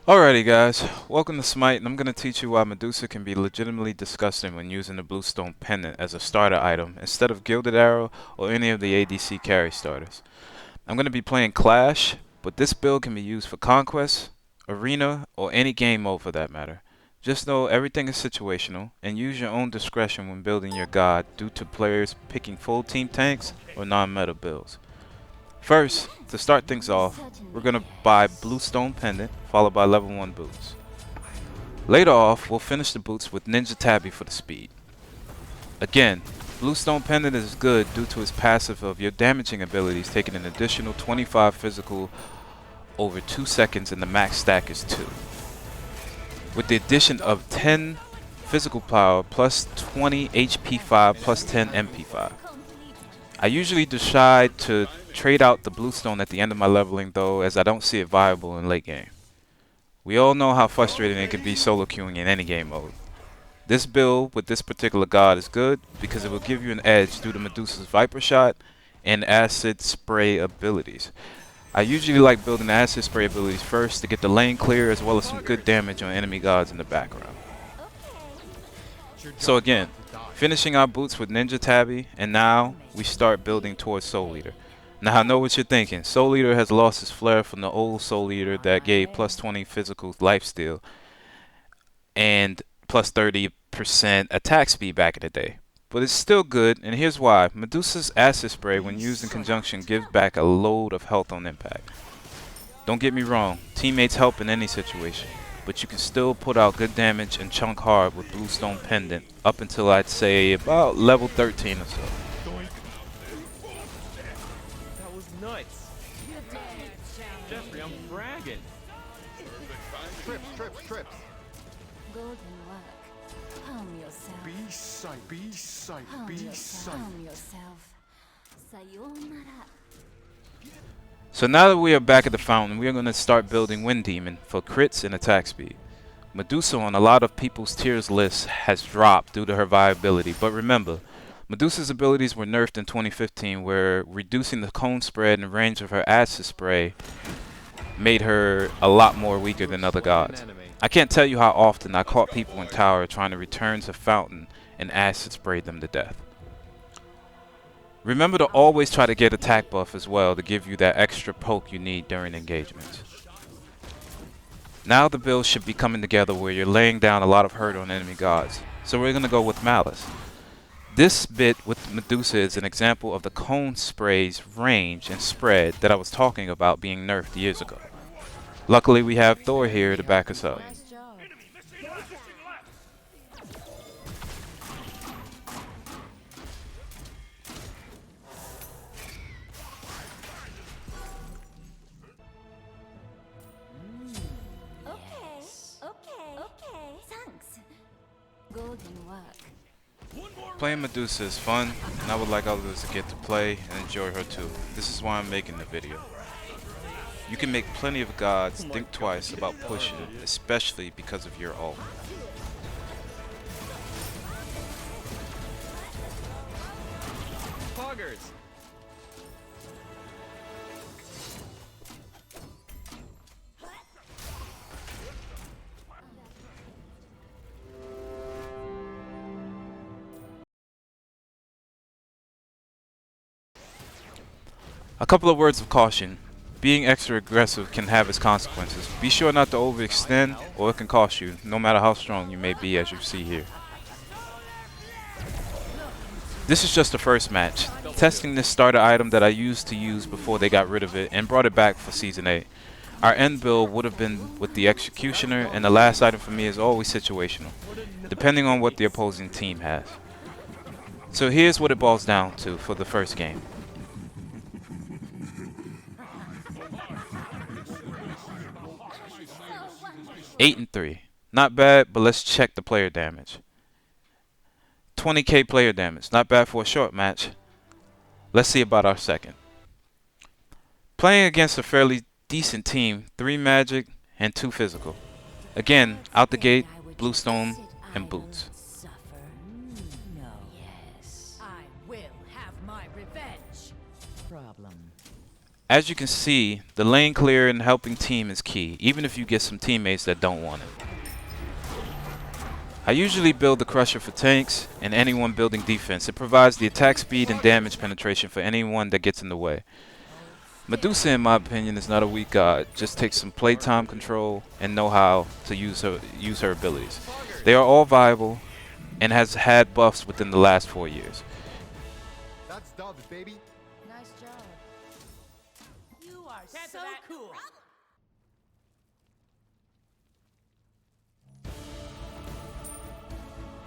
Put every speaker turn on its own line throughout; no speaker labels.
Alrighty guys, welcome to Smite, and I'm going to teach you why Medusa can be legitimately disgusting when using the Blue Stone Pendant as a starter item instead of Gilded Arrow or any of the ADC carry starters. I'm going to be playing Clash, but this build can be used for Conquest, Arena, or any game mode for that matter. Just know everything is situational, and use your own discretion when building your god due to players picking full team tanks or non-meta builds. First, to start things off, we're going to buy Blue Stone Pendant, followed by level 1 boots. Later off, we'll finish the boots with Ninja Tabby for the speed. Again, Blue Stone Pendant is good due to its passive of your damaging abilities taking an additional 25 physical over 2 seconds, and the max stack is 2. With the addition of 10 physical power plus 20 HP 5 plus 10 MP 5. I usually decide to trade out the blue stone at the end of my leveling though, as I don't see it viable in late game. We all know how frustrating it can be solo queuing in any game mode. This build with this particular god is good because it will give you an edge due to Medusa's Viper Shot and Acid Spray abilities. I usually like building the Acid Spray abilities first to get the lane clear as well as some good damage on enemy gods in the background. So again, finishing our boots with Ninja Tabby, and now we start building towards Soul Eater. Now I know what you're thinking, Soul Eater has lost its flair from the old Soul Eater that gave plus 20 physical lifesteal and plus 30% attack speed back in the day. But it's still good, and here's why. Medusa's Acid Spray when used in conjunction gives back a load of health on impact. Don't get me wrong, teammates help in any situation, but you can still put out good damage and chunk hard with Blue Stone Pendant up until I'd say about level 13 or so.
That was nuts. Jeffrey, I'm bragging.
Trips.
Golden work. Calm yourself.
Be sight.
Calm yourself. Sayonara.
So now that we are back at the fountain, we are going to start building Wind Demon for crits and attack speed. Medusa on a lot of people's tiers lists has dropped due to her viability, but remember, Medusa's abilities were nerfed in 2015, where reducing the cone spread and range of her acid spray made her a lot more weaker than other gods. I can't tell you how often I caught people in tower trying to return to fountain and acid sprayed them to death. Remember to always try to get attack buff as well to give you that extra poke you need during engagements. Now the build should be coming together where you're laying down a lot of hurt on enemy gods. So we're going to go with Malice. This bit with Medusa is an example of the cone spray's range and spread that I was talking about being nerfed years ago. Luckily we have Thor here to back us up.
Nice job. Okay. Thanks. Golden work.
Playing Medusa is fun, and I would like others to get to play and enjoy her too. This is why I'm making the video. You can make plenty of gods think twice about pushing, especially because of your ult.
Poggers.
A couple of words of caution. Being extra aggressive can have its consequences. Be sure not to overextend or it can cost you, no matter how strong you may be, as you see here. This is just the first match, testing this starter item that I used to use before they got rid of it and brought it back for Season 8. Our end build would have been with the Executioner, and the last item for me is always situational, depending on what the opposing team has. So here's what it boils down to for the first game. Eight and 3. Not bad, but let's check the player damage. 20k player damage. Not bad for a short match. Let's see about our second. Playing against a fairly decent team, 3 magic and 2 physical. Again, out the gate, Blue Stone and boots.
I will have my revenge.
Problem.
As you can see, the lane clear and helping team is key, even if you get some teammates that don't want it. I usually build the Crusher for tanks and anyone building defense. It provides the attack speed and damage penetration for anyone that gets in the way. Medusa, in my opinion, is not a weak god, just takes some playtime control and know how to use her abilities. They are all viable and has had buffs within the last 4 years.
That's dubs, baby.
Nice job. You are so cool.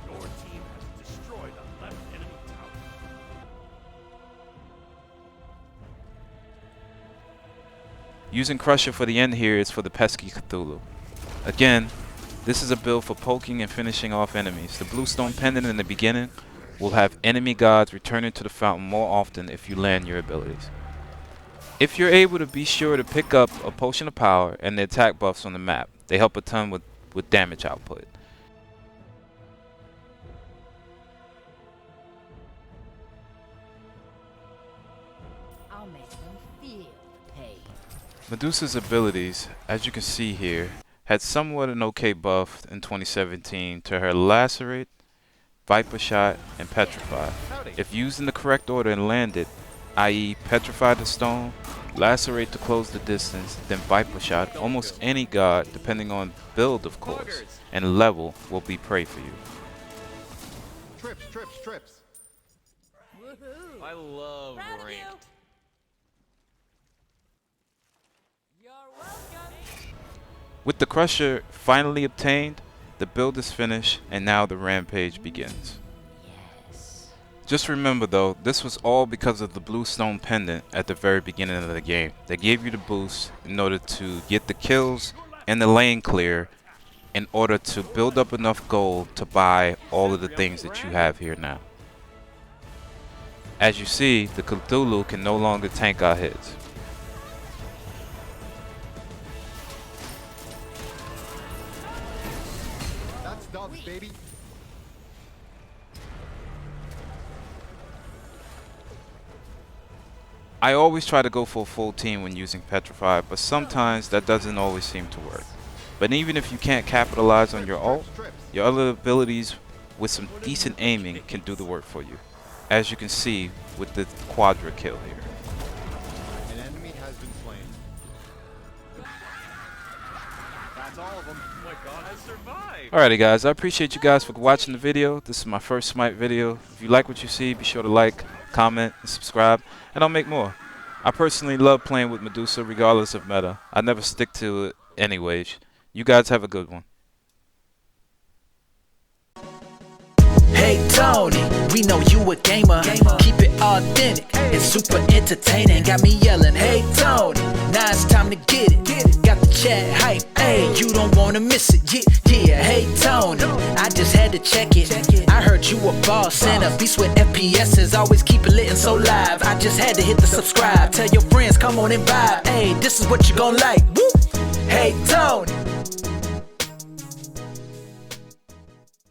Your team has destroyed the left enemy tower.
Using Crusher for the end here is for the pesky Cthulhu. Again, this is a build for poking and finishing off enemies. The Blue Stone Pendant in the beginning will have enemy gods returning to the fountain more often if you land your abilities. If you're able to, be sure to pick up a Potion of Power and the attack buffs on the map. They help a ton with damage output.
I'll make them feel the pain.
Medusa's abilities, as you can see here, had somewhat an okay buff in 2017 to her Lacerate, Viper Shot, and Petrify. If used in the correct order and landed, i.e. Petrify the stone, Lacerate to close the distance, then Viper Shot, almost any god, depending on build of course, and level, will be prey for you.
Trips, trips, trips.
Woohoo!
I love
Proud of
ranked.
you. You're welcome.
With the Crusher finally obtained, the build is finished, and now the rampage begins.
Yes.
Just remember though, this was all because of the Blue Stone Pendant at the very beginning of the game. They gave you the boost in order to get the kills and the lane clear in order to build up enough gold to buy all of the things that you have here now. As you see, the Cthulhu can no longer tank our hits.
That's dubs, baby.
I always try to go for a full team when using Petrify, but sometimes that doesn't always seem to work. But even if you can't capitalize on your ult, your other abilities with some decent aiming can do the work for you. As you can see with the Quadra kill here.
An enemy has been slain. That's all of them.
Oh my god, I survived!
Alrighty guys, I appreciate you guys for watching the video. This is my first Smite video. If you like what you see, be sure to like, comment, and subscribe, and I'll make more. I personally love playing with Medusa regardless of meta. I never stick to it anyways. You guys have a good one.
Hey Tony, we know you a gamer. Keep it authentic and super entertaining. Got me yelling, hey Tony, now it's time to get it. Got the chat hype, hey, you don't wanna miss it. Yeah, hey Tony, I just had to check it. I heard you a boss and a beast with FPSs. Always keep it lit and so live. I just had to hit the subscribe. Tell your friends, come on and vibe. Hey, this is what you gon' like. Woo! Hey Tony.